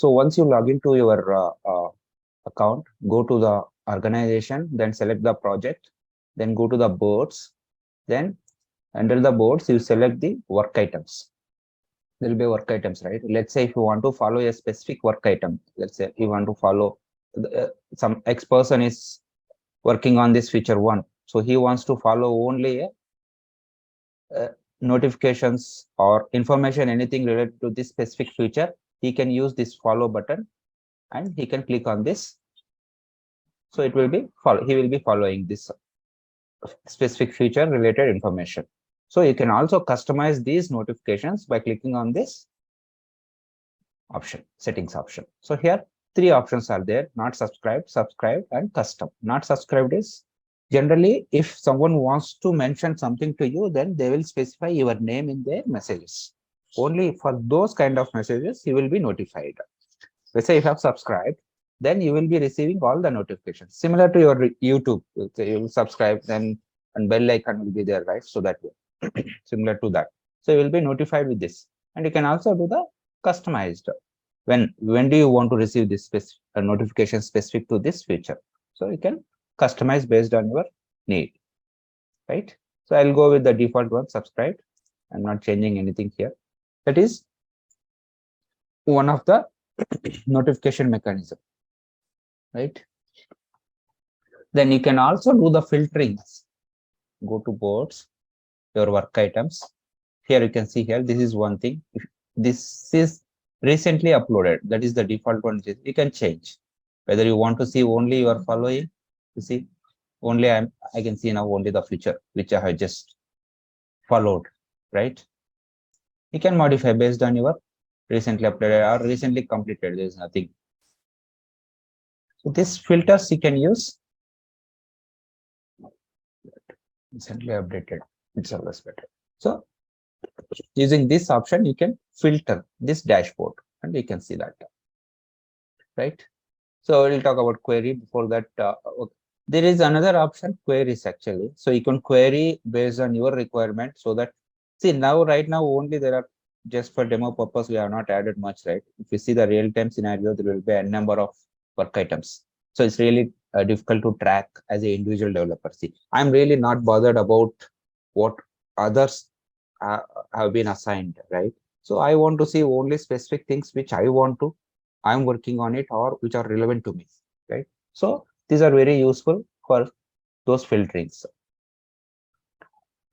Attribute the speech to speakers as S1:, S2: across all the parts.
S1: So once you log into your account, go to the organization, then select the project, then go to the boards, then under the boards, you select the work items. There will be work items, right? Let's say if you want to follow a specific work item, let's say you want to follow some X person is working on this feature one. So he wants to follow only notifications or information, anything related to this specific feature. He can use this follow button and he can click on this. So it will be follow. He will be following this specific feature related information. So you can also customize these notifications by clicking on this option, settings option. So here three options are there: not subscribed, subscribed, and custom. Not subscribed is generally if someone wants to mention something to you, then they will specify your name in their messages. Only for those kind of messages you will be notified. Let's say if you have subscribed, then you will be receiving all the notifications. Similar to your YouTube, you will subscribe, then and bell icon will be there, right? So that way, similar to that. So you will be notified with this, and you can also do the customized. When do you want to receive this notification specific to this feature? So you can customize based on your need, right? So I'll go with the default one, subscribed. I'm not changing anything here. That is one of the notification mechanism, right? Then you can also do the filtering. Go to boards, your work items. Here you can see here, this is one thing. If this is recently uploaded, that is the default one. You can change whether you want to see only your following. You see, only I can see now only the feature which I have just followed, right? You can modify based on your recently uploaded or recently completed. There is nothing. So these filters you can use. Recently updated, it's always better. So using this option, you can filter this dashboard and you can see that, right? So we'll talk about query. Before that, there is another option, queries actually. So you can query based on your requirement, so that, see, now right now only there are, just for demo purpose, we have not added much, right? If you see the real-time scenario, there will be a number of work items. So it's really difficult to track as an individual developer. See, I'm really not bothered about what others have been assigned, right? So I want to see only specific things which I'm working on it, or which are relevant to me, right? So these are very useful for those filterings.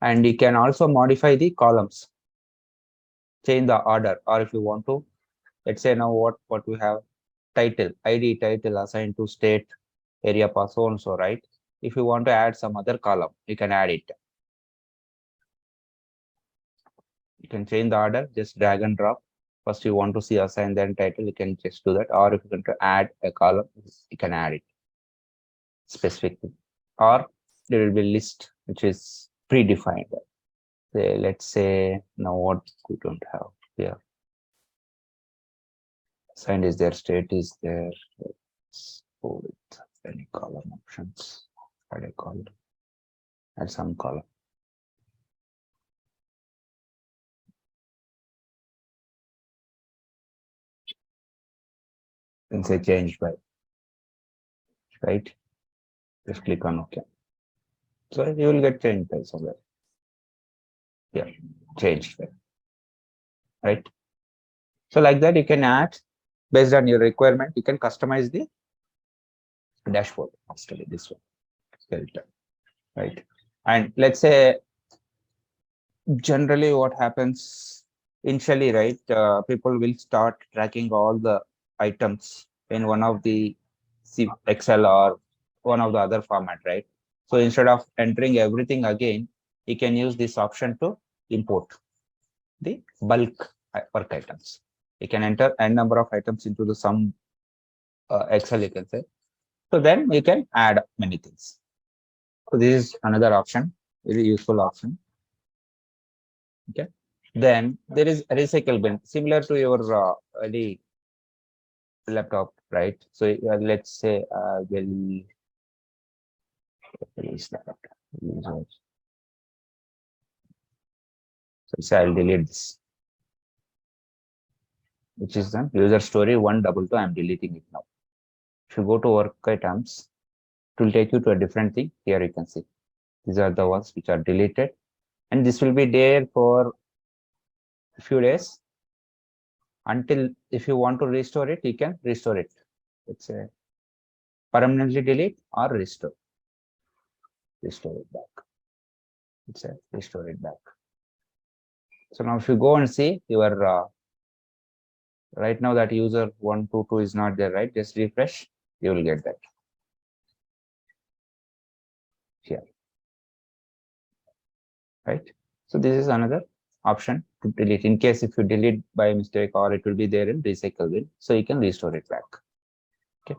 S1: And you can also modify the columns, change the order, or if you want to, let's say now what we have, title, ID title assigned to state, area pass, so and so, right? If you want to add some other column, you can add it. You can change the order, just drag and drop. First you want to see assign, then title, you can just do that. Or if you want to add a column, you can add it specifically. Or there will be a list which is predefined. Say, let's say now what we don't have here. Assigned is there, state is there. Let's go with any column options. Add a column. Add some column. And say change by, right? Just click on OK. So you will get changed by somewhere. Yeah, changed by, right? So like that, you can add based on your requirement. You can customize the dashboard. Actually, this one, filter, right? And let's say generally what happens initially, right? People will start tracking all the items in one of the Excel or one of the other format, right? So instead of entering everything again, you can use this option to import the bulk work items. You can enter n number of items into the some Excel, you can say. So then you can add many things. So this is another option, very useful option. Okay. Then there is a recycle bin, similar to your the laptop, right? So let's say we'll release the laptop. So say I'll delete this. which is the user story 122. I'm deleting it now. If you go to work items, it will take you to a different thing. Here you can see these are the ones which are deleted, and this will be there for a few days until if you want to restore it, you can restore it. It's a permanently delete or restore it back. It's a restore it back. So now if you go and see your right now that user 122 is not there, right? Just refresh, you will get that here, right? So this is another option to delete in case if you delete by mistake, or it will be there in recycle bin, so you can restore it back. Okay,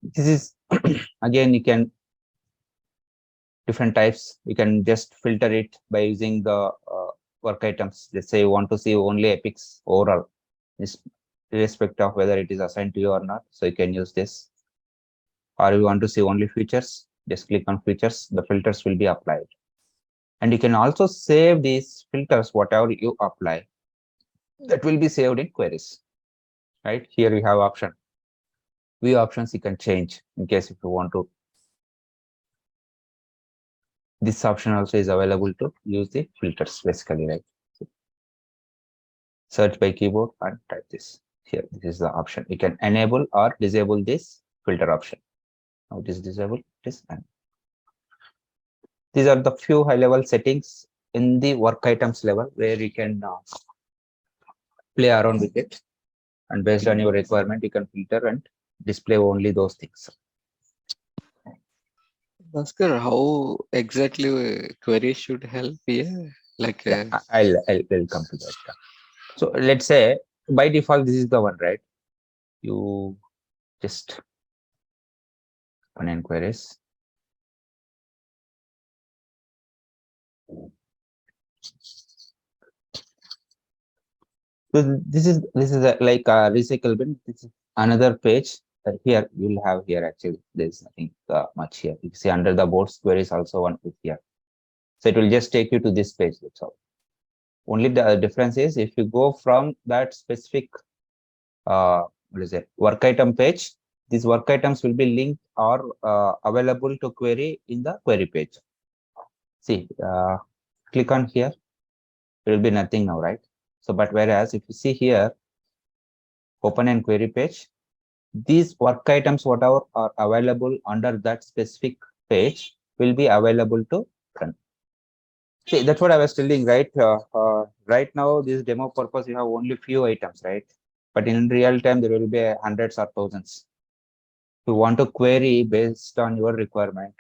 S1: this is again, you can different types. You can just filter it by using the work items. Let's say you want to see only epics overall, irrespective of whether it is assigned to you or not, so you can use this. Or you want to see only features, just click on features, the filters will be applied. And you can also save these filters, whatever you apply, that will be saved in queries, right? Here you have option, view options you can change in case if you want to. This option also is available to use the filters basically, right? Search by keyboard and type this here. This is the option. You can enable or disable this filter option. Now it is disabled, it is enabled. These are the few high level settings in the work items level where you can play around with it, and based on your requirement you can filter and display only those things.
S2: Bhaskar, how exactly queries should help here? Like,
S1: Yeah, I'll come to that. So let's say by default this is the one, right? You just run inquiries. So this is like a recycle bin. This is another page. Here you'll have here actually there's nothing much here. You see under the boards queries also one with here. So it will just take you to this page. That's all. Only the difference is if you go from that specific what is it, work item page, these work items will be linked or available to query in the query page. See, click on here, there will be nothing now, right? So, but whereas if you see here, open and query page, these work items, whatever are available under that specific page, will be available to run. See, that's what I was telling, right? Right now, this demo purpose, you have only few items, right? But in real time, there will be hundreds or thousands. If you want to query based on your requirement,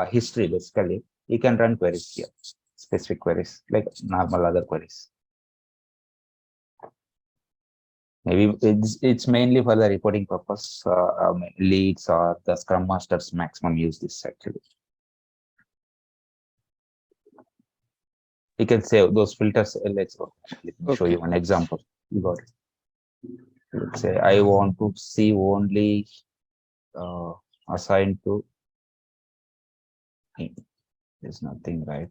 S1: history basically, you can run queries here, specific queries like normal other queries. Maybe it's mainly for the reporting purpose. Leads or the Scrum Masters maximum use this actually. You can save those filters. Let's go. Let me show you one example. You got it. Let's say I want to see only assigned to. There's nothing, right?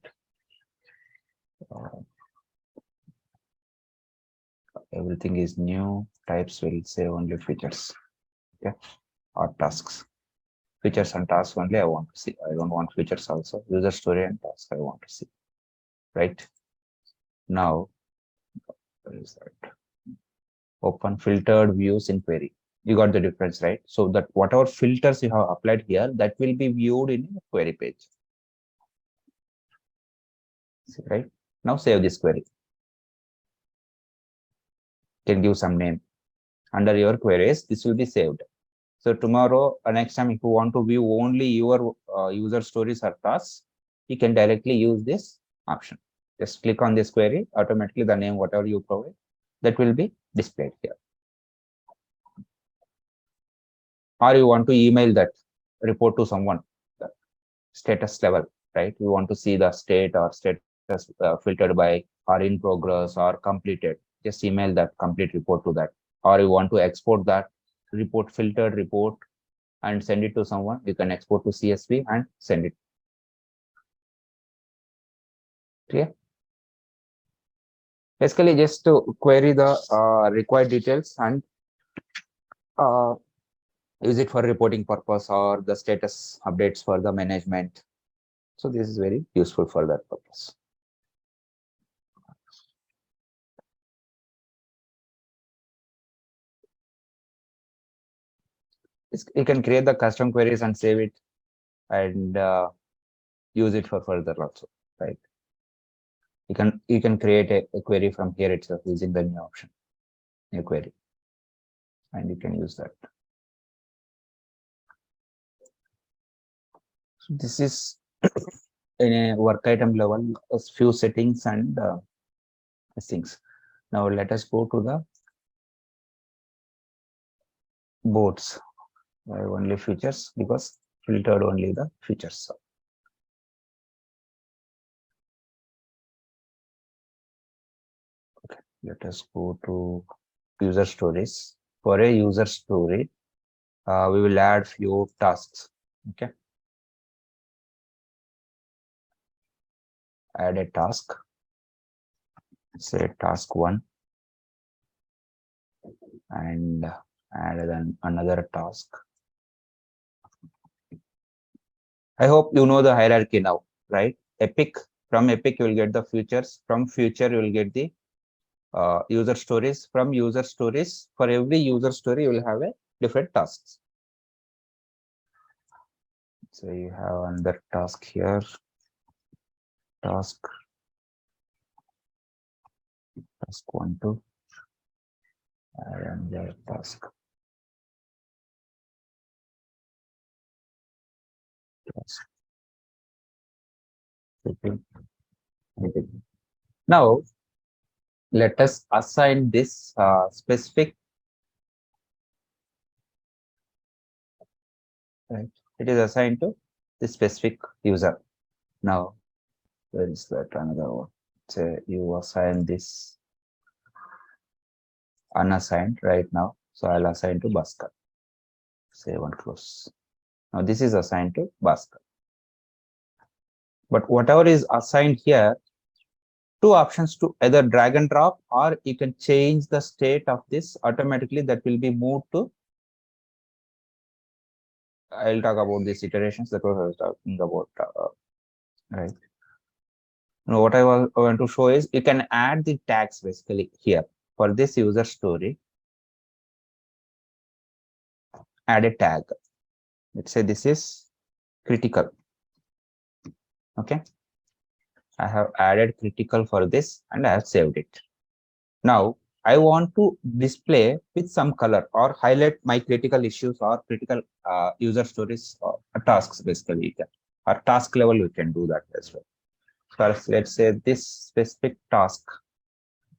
S1: Everything is new. Types will say only features. Okay, or tasks. Features and tasks only I want to see. I don't want features also. User story and task I want to see. Right now, where is that? Open filtered views in query. You got the difference, right? So that whatever filters you have applied here, that will be viewed in the query page. See, right now, save this query. You can give some name under your queries. This will be saved. So tomorrow, next time, if you want to view only your user stories or tasks, you can directly use this option. Just click on this query, automatically the name, whatever you provide, that will be displayed here. Or you want to email that report to someone, the status level, right? You want to see the state or status filtered by or in progress or completed. Just email that complete report to that. Or you want to export that report, filtered report, and send it to someone. You can export to CSV and send it. Clear? Basically, just to query the required details and use it for reporting purpose or the status updates for the management. So this is very useful for that purpose. You can create the custom queries and save it and use it for further also, right? You can create a query from here itself using the new option, new query, and you can use that. So this is in a work item level, a few settings and things. Now let us go to the boards. Only features because filtered only the features. Okay, let us go to user stories. For a user story, we will add few tasks. Okay, add a task. Say task 1, and add then another task. I hope you know the hierarchy now, right? Epic, from Epic you will get the features. From future you will get the user stories. From user stories, for every user story you will have a different tasks. So you have another task here, task 1, 2, and the task. Now let us assign this specific, right? It is assigned to the specific user. Now where is that another one? Say you assign this unassigned right now. So I'll assign to Bhaskar. Save and close. Now this is assigned to Bhaskar. But whatever is assigned here, two options to either drag and drop, or you can change the state of this automatically. That will be moved to. I'll talk about these iterations that I was talking about. Right. Now what I want to show is you can add the tags basically here for this user story. Add a tag. Let's say this is critical. Okay. I have added critical for this and I have saved it. Now I want to display with some color or highlight my critical issues or critical user stories or tasks basically. Or task level, we can do that as well. First, let's say this specific task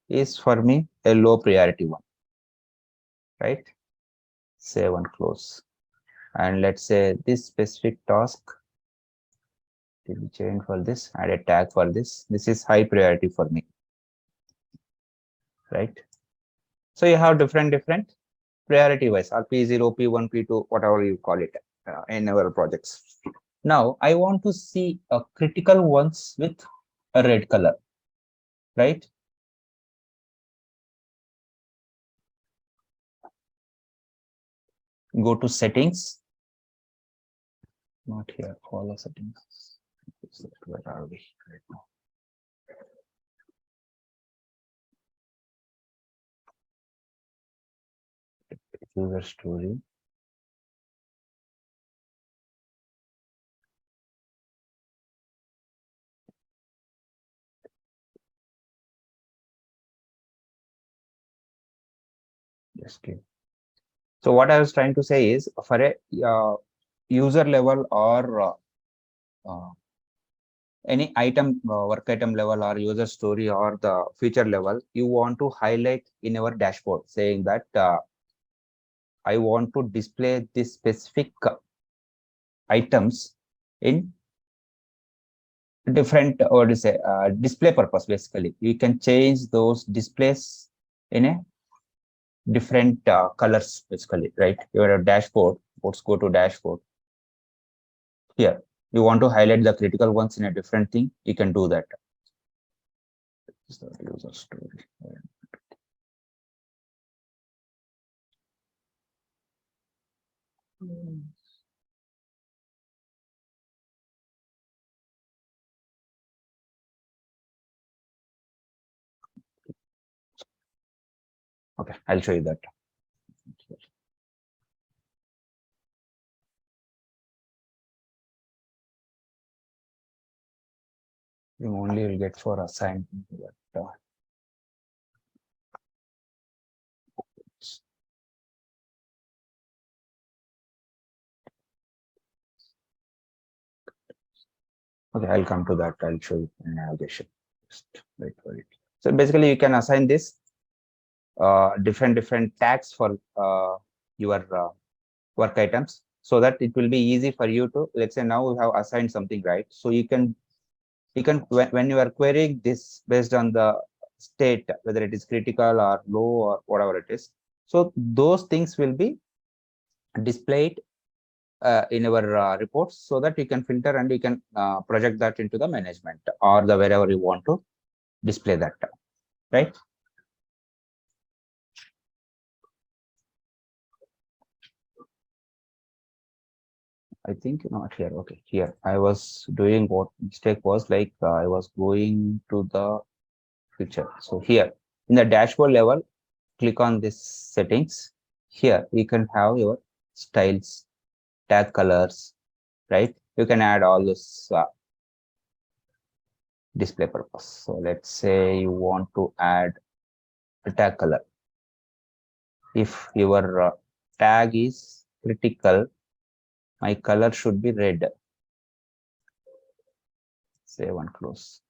S1: is for me a low priority one, right? Save and close. And let's say this specific task, will be changed for this, add a tag for this. This is high priority for me, right? So you have different priority wise, or P0, P1, P2, whatever you call it in our projects. Now I want to see a critical ones with a red color, right? Go to settings, not here, follow settings. Where are we right now? User story. Just give. So what I was trying to say is for a user level or any item, work item level or user story or the feature level, you want to highlight in our dashboard saying that I want to display this specific items in different, or to say display purpose. Basically, you can change those displays in a different colors basically, right? Your dashboard, let's go to dashboard. Here you want to highlight the critical ones in a different thing, you can do that. So user story. Okay, I'll show you that. You only will get for assignment, but okay, I'll come to that. I'll show you in navigation. Just wait for it. So basically, you can assign this different tags for your work items, so that it will be easy for you to, let's say now we have assigned something, right? So you can when you are querying this based on the state, whether it is critical or low or whatever it is, so those things will be displayed in our reports, so that you can filter and you can project that into the management or the wherever you want to display that, right? I think not here. Okay, here I was doing what mistake was, like I was going to the feature. So here in the dashboard level, click on this settings. Here you can have your styles, tag colors, right? You can add all this display purpose. So let's say you want to add a tag color. If your tag is critical, my color should be red. Save and close.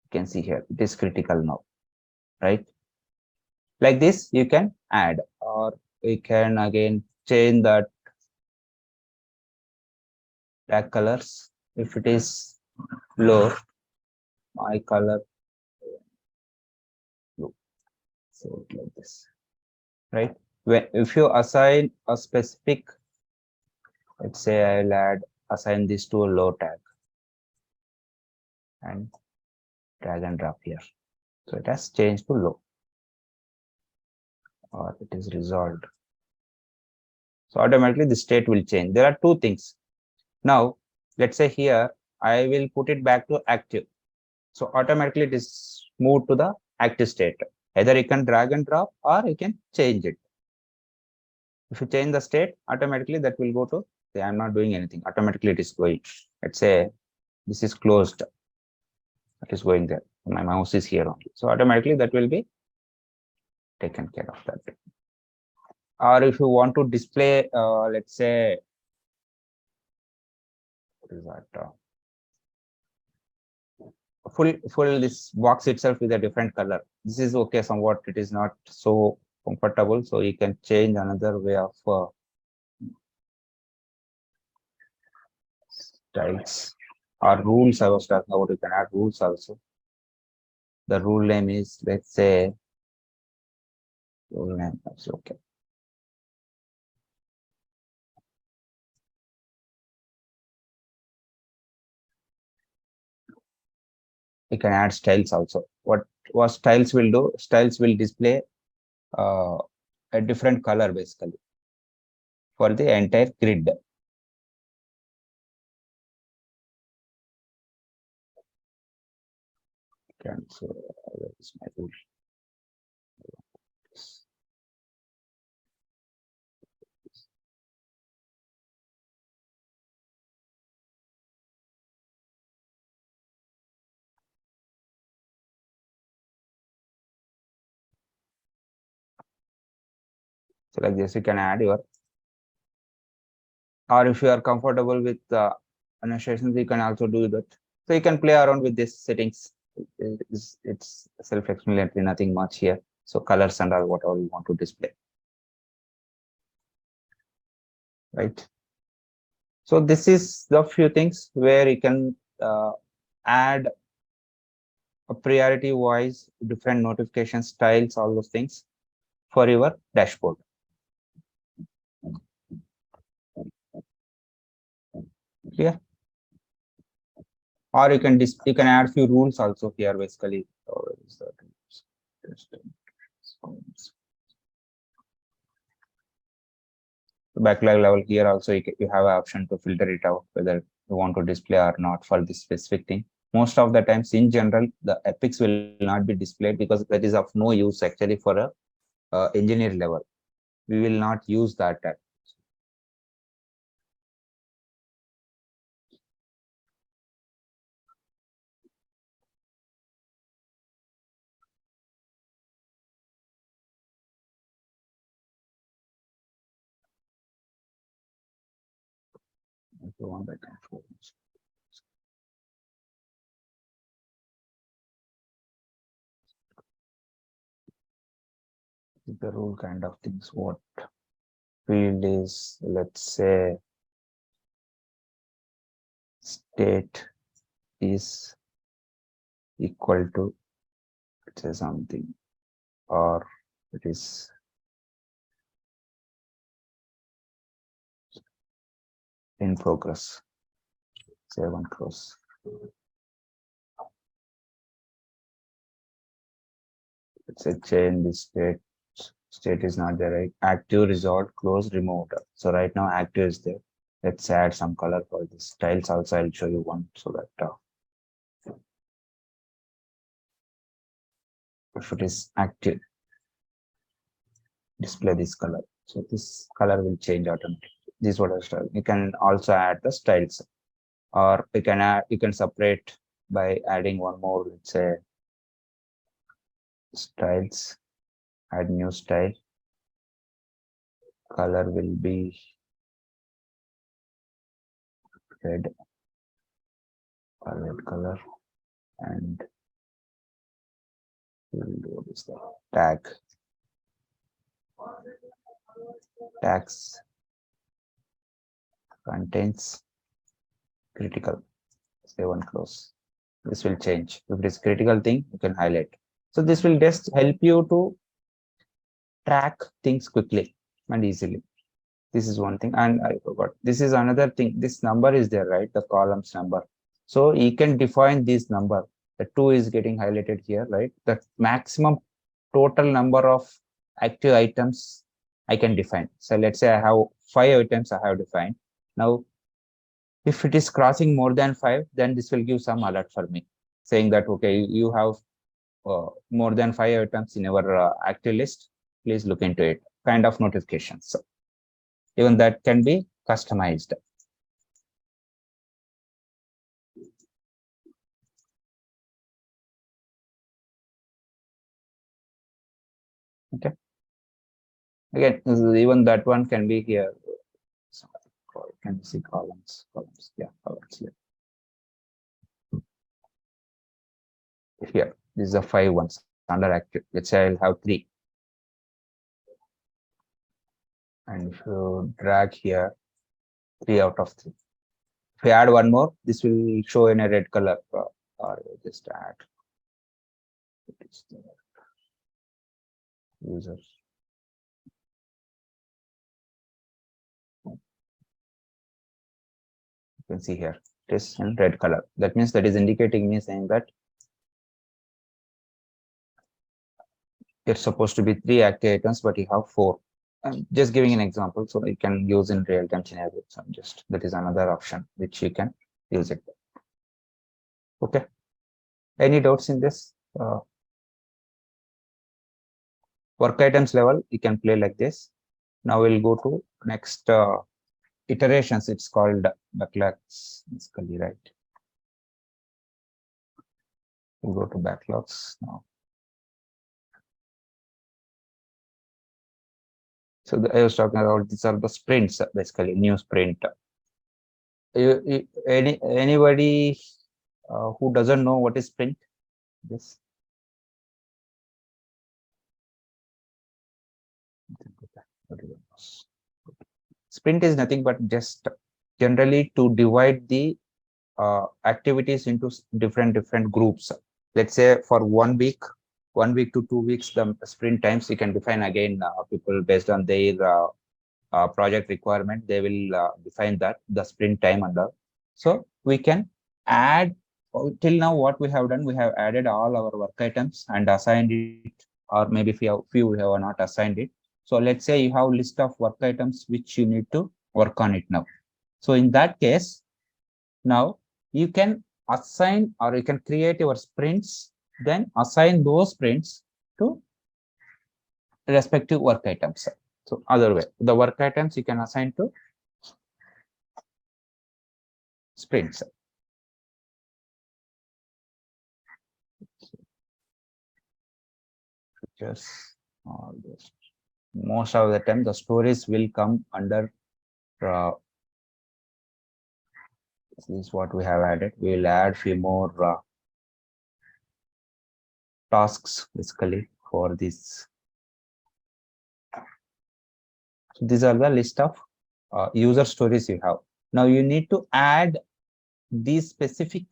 S1: You can see here it is critical now, right? Like this you can add, or we can again change that tag colors. If it is low, my color blue. So like this, right? When if you assign a specific, let's say I'll assign this to a low tag and drag and drop here. So it has changed to low, or it is resolved. So automatically the state will change. There are two things. Now, let's say here, I will put it back to active. So automatically it is moved to the active state. Either you can drag and drop or you can change it. If you change the state, automatically that will go to, say, I'm not doing anything. Automatically it is going. Let's say this is closed. It is going there. My mouse is here only. So automatically that will be taken care of that. Or if you want to display, let's say, what is that? Full this box itself with a different color. This is okay. Somewhat it is not so comfortable. So you can change another way of styles or rules. I was talking about, you can add rules also. The rule name is, let's say, rule name. That's okay. You can add styles also. What styles will do? Styles will display uh, a different color basically for the entire grid. So where is my rule? So like this, you can add your, or if you are comfortable with annotations, you can also do that. So you can play around with these settings. It's self-explanatory, nothing much here. So colors and all, whatever you want to display, right? So this is the few things where you can add a priority wise different notification styles, all those things for your dashboard. Yeah. Or you can add few rules also here basically. So is that? Backlog level here also you have an option to filter it out whether you want to display or not for this specific thing. Most of the times in general the epics will not be displayed because that is of no use actually for a engineer level. We will not use that. If you want, I can show you. The rule kind of things. What field is, let's say, state is equal to, let's say something, or it is in progress. Save and close. Let's say change the state. State is not there, right? Active, resolved, closed, removed. So right now active is there. Let's add some color for this. Styles also I'll show you one so that if it is active, display this color. So this color will change automatically. This is what I style. You can also add the styles, or you can separate by adding one more, let's say styles, add new style. Color will be red color, and what is the tags contains critical. Save and close. This will change. If it is critical thing, you can highlight. So this will just help you to track things quickly and easily. This is one thing, and I forgot. This is another thing. This number is there, right? The columns number. So you can define this number. The 2 is getting highlighted here, right? The maximum total number of active items I can define. So let's say I have 5 items I have defined. Now, if it is crossing more than 5, then this will give some alert for me saying that, okay, you have more than 5 items in your active list. Please look into it. Kind of notifications. So even that can be customized. Okay. Again, even that one can be here. So you can see columns. Yeah, columns here. Here, this is a 5 ones under active. Let's say I'll have 3. And if you drag here, 3 out of 3. If we add one more, this will show in a red color, or just add users. You can see here, it is in red color. That means that is indicating me saying that it's supposed to be 3 active items, but you have 4. I'm just giving an example so you can use in real-time scenario. So that is another option which you can use it. Okay. Any doubts in this? Work items level, you can play like this. Now we'll go to next iterations. It's called backlogs, basically, right? We'll go to backlogs now. So I was talking about these are the sprints, basically new sprint. Anybody who doesn't know what is sprint? This. Sprint is nothing but just generally to divide the activities into different groups. Let's say for 1 week, 1 week to 2 weeks, the sprint times you can define again. People based on their project requirement, they will define that the sprint time under. So we can add till now what we have done, we have added all our work items and assigned it, or maybe few we have not assigned it. So let's say you have list of work items which you need to work on it now. So in that case, now you can assign or you can create your sprints, then assign those sprints to respective work items. So other way, the work items you can assign to sprints. Just all this. Most of the time, the stories will come under. This is what we have added. We will add few more tasks basically for this. So these are the list of user stories you have. Now you need to add these specific.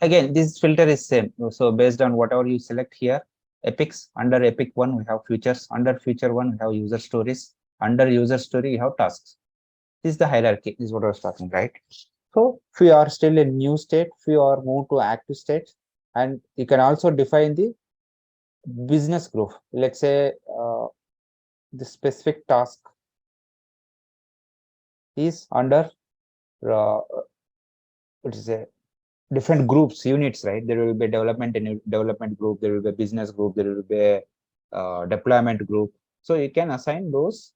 S1: Again, this filter is same. So based on whatever you select here, epics, under epic one we have features, under feature one we have user stories, under user story you have tasks. This is the hierarchy, this is what I was talking, right? So if you are still in new state, if you are moved to active state, and you can also define the business group. Let's say the specific task is under what is a different groups, units, right? There will be development and development group, there will be a business group, there will be a deployment group. So you can assign those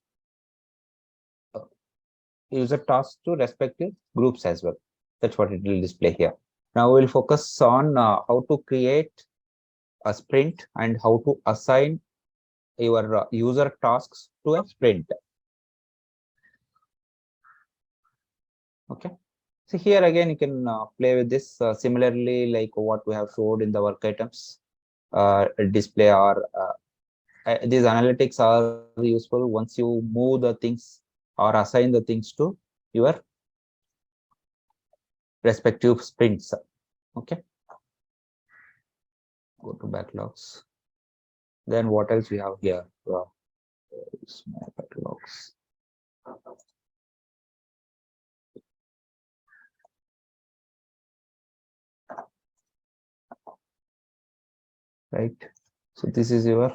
S1: user tasks to respective groups as well. That's what it will display here. Now we'll focus on how to create a sprint and how to assign your user tasks to a sprint. Okay. So here again, you can play with this similarly like what we have showed in the work items. Display or these analytics are useful once you move the things or assign the things to your respective sprints. Okay. Go to backlogs. Then what else we have here? Small backlogs. Right. So this is your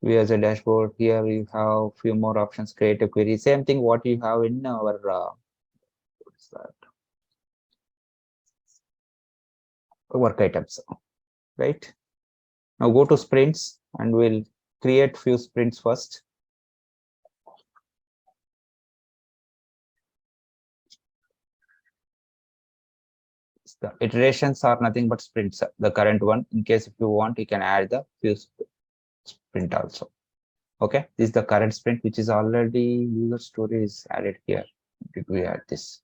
S1: view as a dashboard. Here you have few more options. Create a query. Same thing what you have in our what's that? Work items. Right. Now go to sprints and we'll create few sprints first. The iterations are nothing but sprints. The current one, in case if you want, you can add the few sprint also. Okay, this is the current sprint, which is already user story is added here. Did we add this?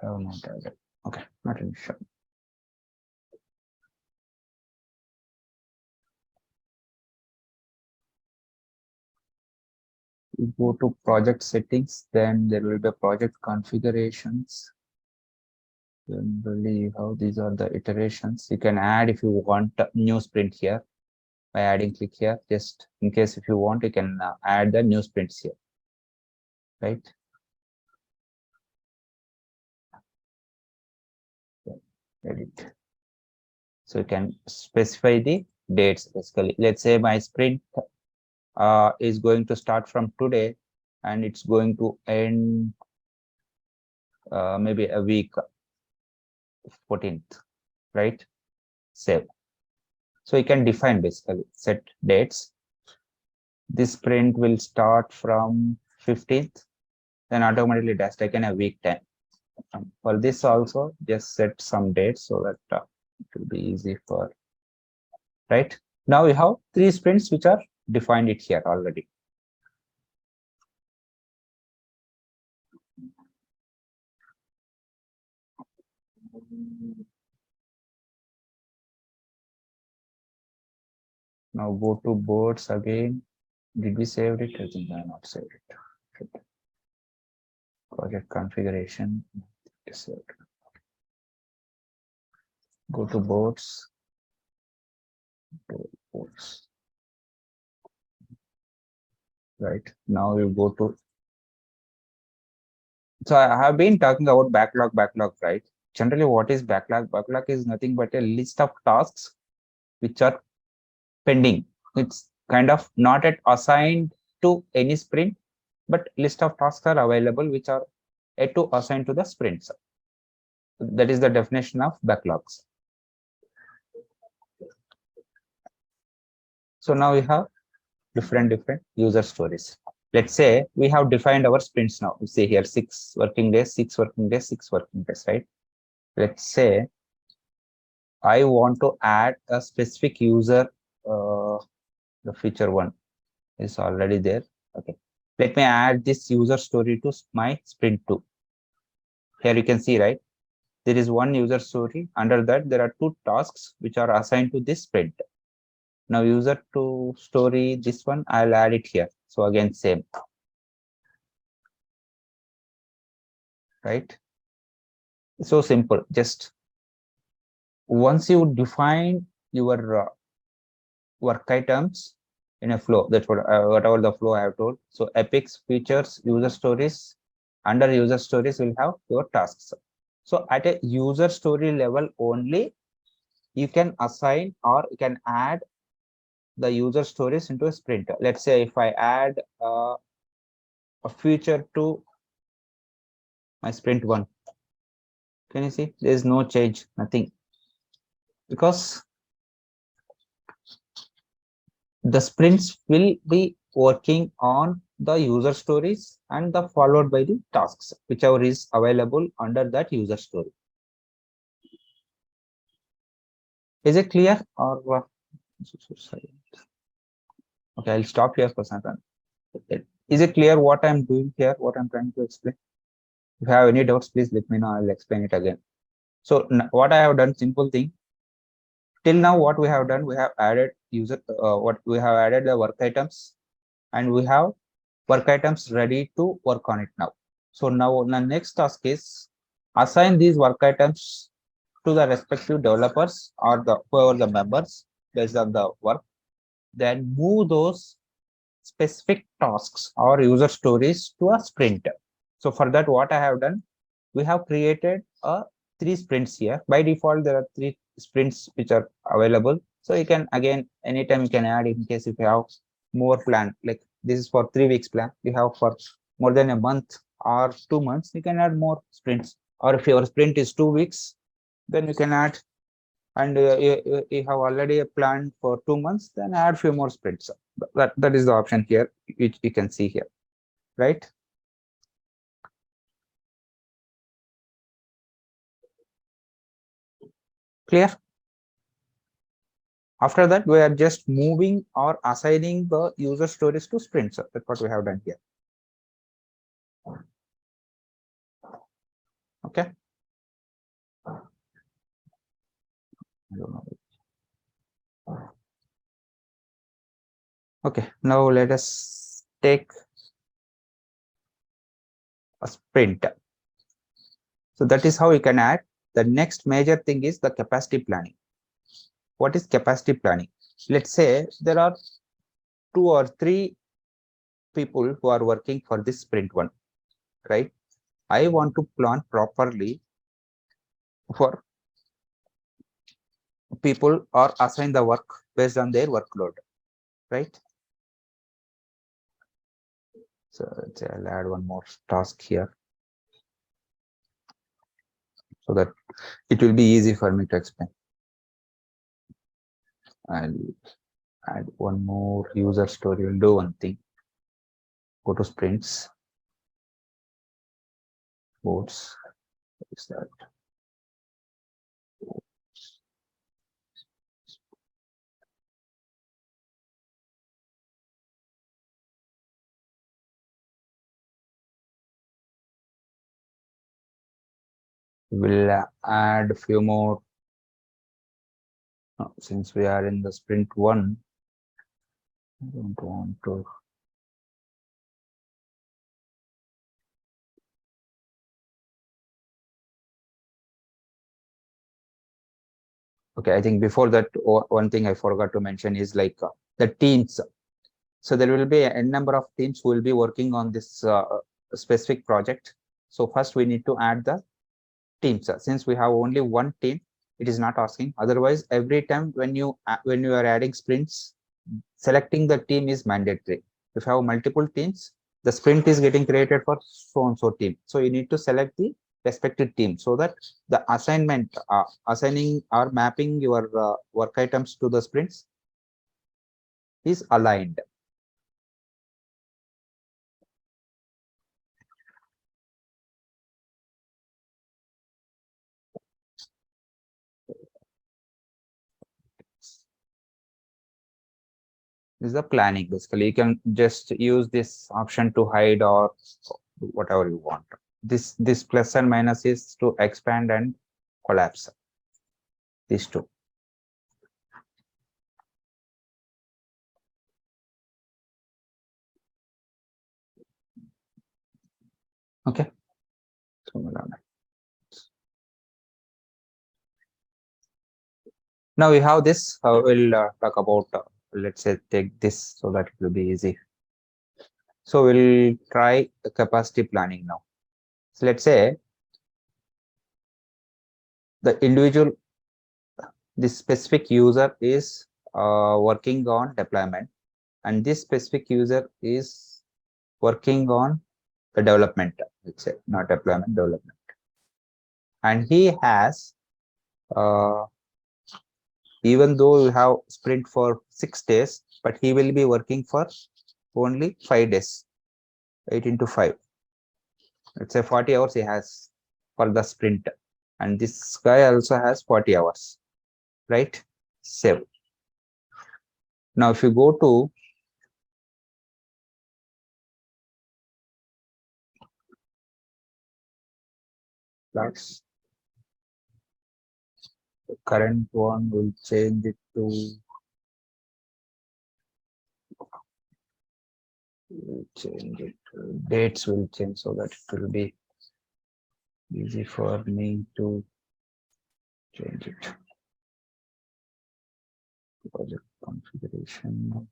S1: Oh, not added. Okay, not an issue. You go to project settings, then there will be project configurations. Generally, how these are the iterations. You can add if you want a new sprint here by adding click here. Just in case if you want, you can add the new sprints here, right? Edit. So you can specify the dates basically. Let's say my sprint is going to start from today and it's going to end maybe a week 14th, right? Save. So you can define basically set dates. This sprint will start from 15th, then automatically it has taken a week time. For this also, just set some dates so that it will be easy for, right? Now we have 3 sprints which are defined it here already. Now go to boards again. Did we save it? I think I not saved it. Project configuration. Go to boards. Boards. Right now you go to So I have been talking about backlog, right? Generally, what is backlog? Backlog is nothing but a list of tasks which are pending. It's kind of not yet assigned to any sprint, but list of tasks are available which are yet to assign to the sprints. That is the definition of backlogs. So now we have different user stories. Let's say we have defined our sprints now. You see here 6 working days, 6 working days, 6 working days, right? Let's say I want to add a specific user. The feature one is already there. Okay. Let me add this user story to my sprint 2. Here you can see, right? There is one user story. Under that, there are 2 tasks which are assigned to this sprint. Now user to story, this one, I'll add it here. So again, same, right? So simple. Just once you define your work items in a flow, that's what whatever the flow I have told. So epics, features, user stories. Under user stories, will have your tasks. So at a user story level only, you can assign or you can add the user stories into a sprint. Let's say if I add a feature to my sprint 1, can you see there is no change, nothing, because the sprints will be working on the user stories and the followed by the tasks, whichever is available under that user story. Is it clear or okay, I'll stop here for some time. Is it clear what I'm doing here, what I'm trying to explain? If you have any doubts, please let me know. I'll explain it again. So what I have done, simple thing. Till now, what we have done, we have added what we have added the work items, and we have work items ready to work on it now. So now the next task is assign these work items to the respective developers or the whoever the members based on the work. Then move those specific tasks or user stories to a sprint. So for that, what I have done, we have created a 3 sprints here. By default, there are 3 sprints which are available. So you can again anytime you can add in case if you have more plan, like this is for 3 weeks plan. You have for more than a month or 2 months, you can add more sprints. Or if your sprint is 2 weeks, then you can add, and you have already planned for 2 months, then add few more sprints. That is the option here, which you can see here, right? Clear? After that, we are just moving or assigning the user stories to sprints. That's what we have done here. Okay. I don't know. Okay, now let us take a sprint. So that is how you can add. The next major thing is the capacity planning. What is capacity planning? Let's say there are 2 or 3 people who are working for this sprint 1, right? I want to plan properly for people or assign the work based on their workload, right? So I'll add one more task here so that it will be easy for me to explain. I'll add one more user story. We'll do one thing. Go to sprints, boards. What is that? We'll add a few more. Since we are in the sprint 1, I don't want to. Okay, I think before that, one thing I forgot to mention is like the teams. So there will be a number of teams who will be working on this specific project. So first we need to add the teams. Since we have only one team, it is not asking. Otherwise, every time when you are adding sprints, selecting the team is mandatory. If you have multiple teams, the sprint is getting created for so and so team. So you need to select the respective team so that the assignment, assigning or mapping your work items to the sprints is aligned. This is the planning. Basically, you can just use this option to hide or whatever you want. This plus and minus is to expand and collapse these two. Okay. Now we have this. We'll talk about. Let's say take this so that it will be easy. So we'll try the capacity planning now. So let's say the individual, this specific user is working on deployment, and this specific user is working on the development. Let's say not deployment, development, and he has even though you have sprint for 6 days, but he will be working for only 5 days, 8 into 5. Let's say 40 hours he has for the sprint. And this guy also has 40 hours, right? Save. Now, if you go to that's the current one, will change it to dates will change so that it will be easy for me to change it. Project configuration.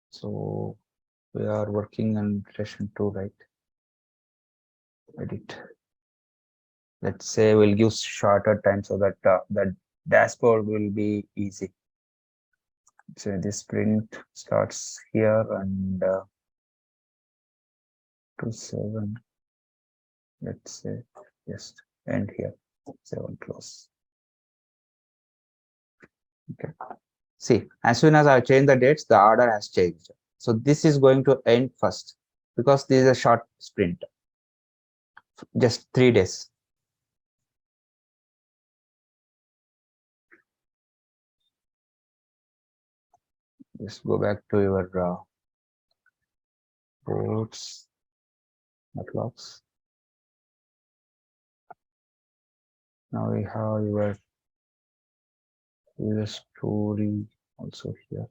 S1: So we are working on relation to, right? Edit. Let's say we'll give shorter time so that the dashboard will be easy. So this sprint starts here and to 7. Let's say just end here. 7 close. Okay. See, as soon as I change the dates, the order has changed. So this is going to end first because this is a short sprint, just 3 days. Just go back to your boards, backlogs. Now we have your user story also here.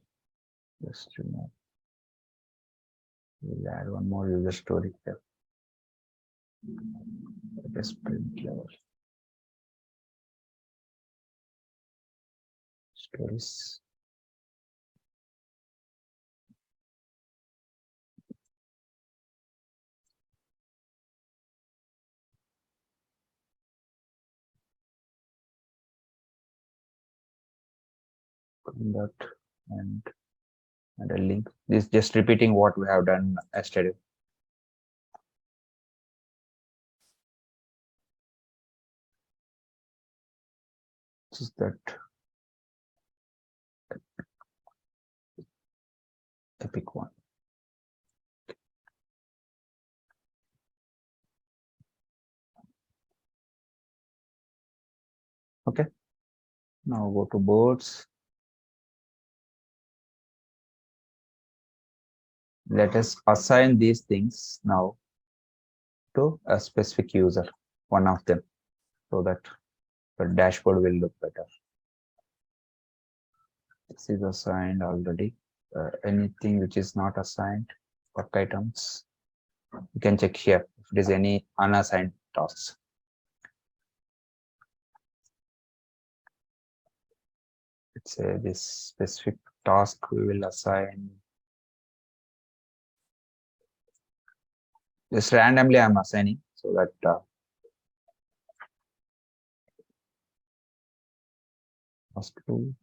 S1: Just we'll add one more user story here. Just print level stories. That and a link. This is just repeating what we have done yesterday. This is that epic one. Okay. Now go to boards. Let us assign these things now to a specific user, one of them, so that the dashboard will look better. This is assigned already. Anything which is not assigned, work items, you can check here if there is any unassigned tasks. Let's say this specific task we will assign. Just randomly I'm assigning. so that task 2.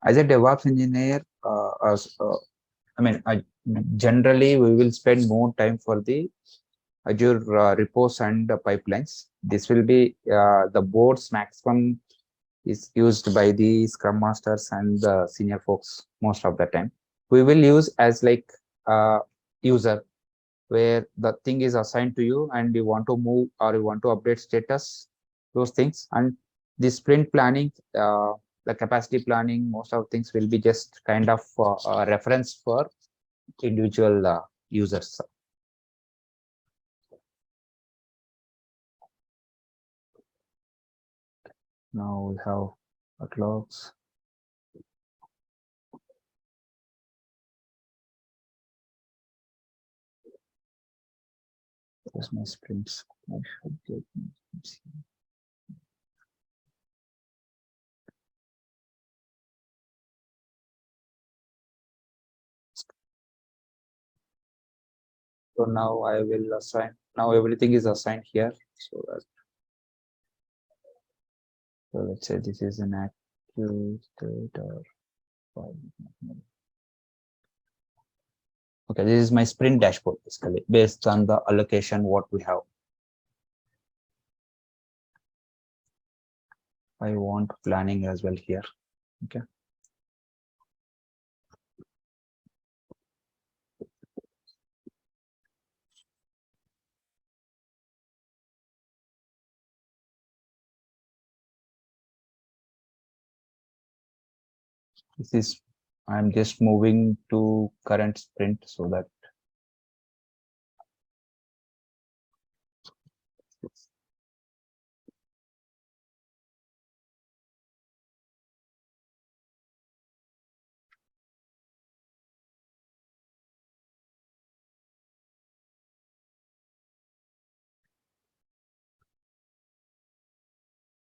S1: As a DevOps engineer, generally we will spend more time for the Azure repos and pipelines. This will be the board's maximum is used by the Scrum Masters and the senior folks most of the time. We will use as like a user where the thing is assigned to you and you want to move or you want to update status, those things. And the sprint planning, the capacity planning, most of things will be just kind of a reference for individual users. Now we have backlogs. There's my sprints. I should get my sprints here. So now I will assign. Now everything is assigned here. So that. So let's say this is an active state or okay, this is my sprint dashboard basically based on the allocation what we have. I want planning as well here. Okay. This is I'm just moving to current sprint so that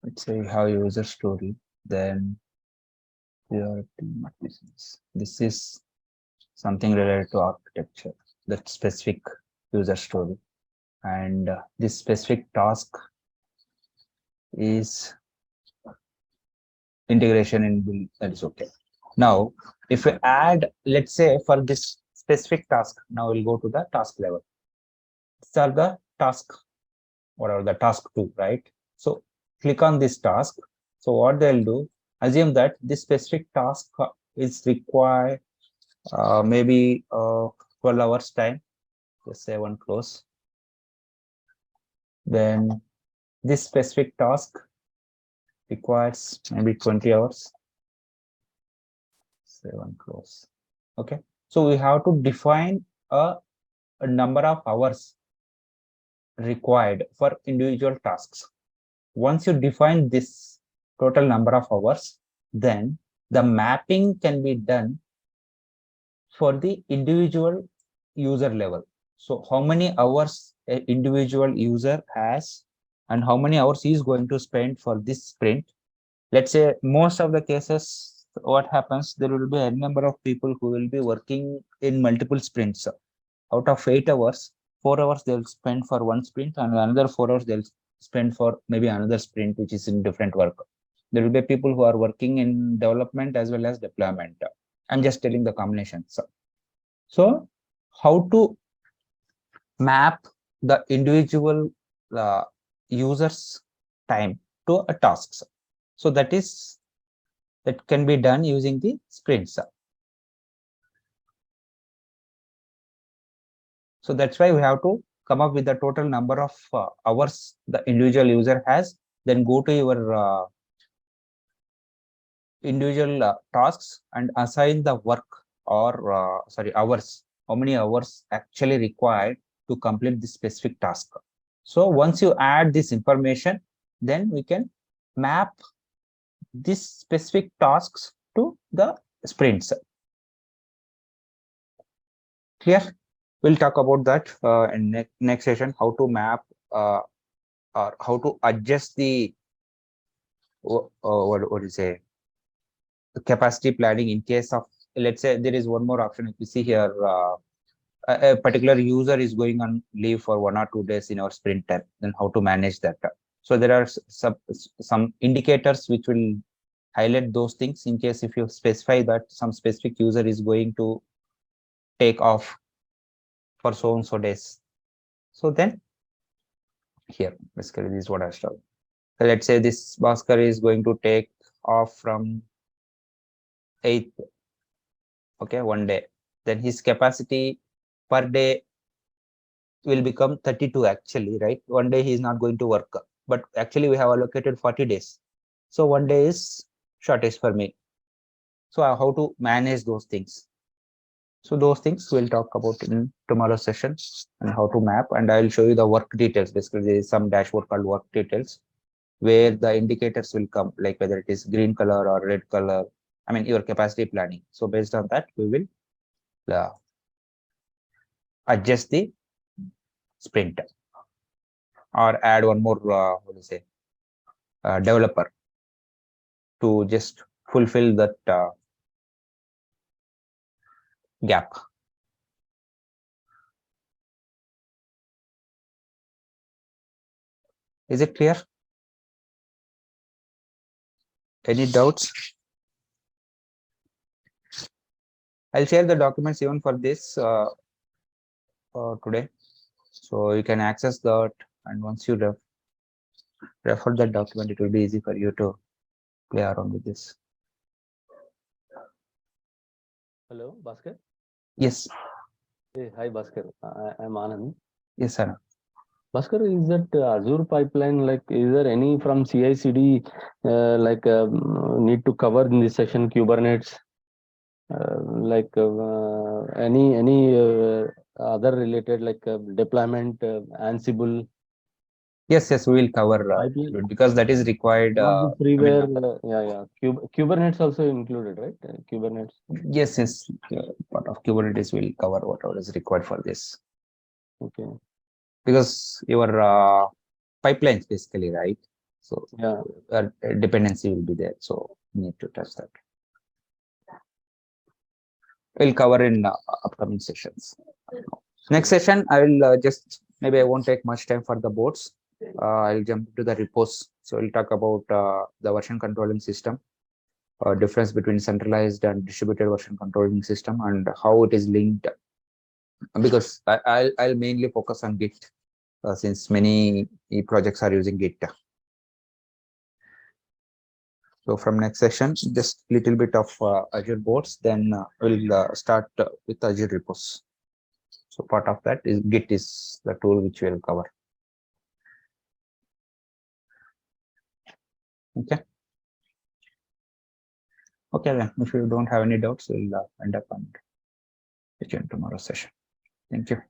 S1: let's say we have user story, then priority business. This is something related to architecture, that specific user story. And this specific task is integration in build, that is okay. Now, if we add, let's say for this specific task, now we'll go to the task level. These are the task, whatever the task 2, right? So click on this task. So what they'll do, assume that this specific task is required maybe 12 hours time. Just say one close. Then this specific task requires maybe 20 hours. Say one close. Okay. So we have to define a number of hours required for individual tasks. Once you define this total number of hours, then the mapping can be done for the individual user level. So how many hours an individual user has and how many hours he is going to spend for this sprint. Let's say most of the cases, what happens, there will be a number of people who will be working in multiple sprints. Out of 8 hours, 4 hours they'll spend for one sprint and another 4 hours they'll spend for maybe another sprint, which is in different work. There will be people who are working in development as well as deployment. I'm just telling the combinations. So how to map the individual users time to a tasks. So that can be done using the sprints. So that's why we have to come up with the total number of hours the individual user has, then go to your individual tasks and assign the work or hours, how many hours actually required to complete this specific task. So once you add this information, then we can map these specific tasks to the sprints. Clear? We'll talk about that in next session, how to map or how to adjust the what do you say, capacity planning in case of, let's say there is one more option. If you see here, a particular user is going on leave for 1 or 2 days in our sprint time, then how to manage that. So there are some indicators which will highlight those things in case if you specify that some specific user is going to take off for so and so days. So then here, basically this is what I showed. So let's say this Bhaskar is going to take off from 8th, okay, 1 day. Then his capacity per day will become 32 actually, right? 1 day he is not going to work, but actually we have allocated 40 days. So 1 day is shortage for me. So how to manage those things? So those things we'll talk about in tomorrow's session, and how to map, and I'll show you the work details. Basically, there is some dashboard called work details where the indicators will come, like whether it is green color or red color. I mean, your capacity planning. So based on that, we will adjust the sprint or add one more, what do you say, developer to just fulfill that gap. Is it clear? Any doubts? I'll share the documents even for this today, so you can access that, and once you refer that document, it will be easy for you to play around with this.
S3: Hello, Bhaskar.
S1: Yes.
S3: Hey, hi, Bhaskar. I'm Anand.
S1: Yes, sir.
S3: Bhaskar, is that Azure pipeline, like, is there any from CI/CD need to cover in this session, Kubernetes? Any other related, like deployment, Ansible
S1: Yes, we will cover
S3: pipeline?
S1: because that is required.
S3: Not the
S1: I mean,
S3: freeware, yeah. Kubernetes also included, right? Kubernetes.
S1: yes, part of Kubernetes will cover whatever is required for this,
S3: Okay.
S1: because your pipelines basically, right? So
S3: Yeah.
S1: dependency will be there, so you need to touch that. We'll cover in upcoming sessions. Next session, I will just, maybe I won't take much time for the boards. I'll jump to the repos. So we'll talk about the version controlling system, difference between centralized and distributed version controlling system, and how it is linked. Because I'll mainly focus on Git, since many projects are using Git. So from next session, just little bit of Azure boards, then we'll start with Azure repos. So part of that is Git is the tool which we'll cover. Okay. Okay, then if you don't have any doubts, we'll end up on tomorrow's session. Thank you.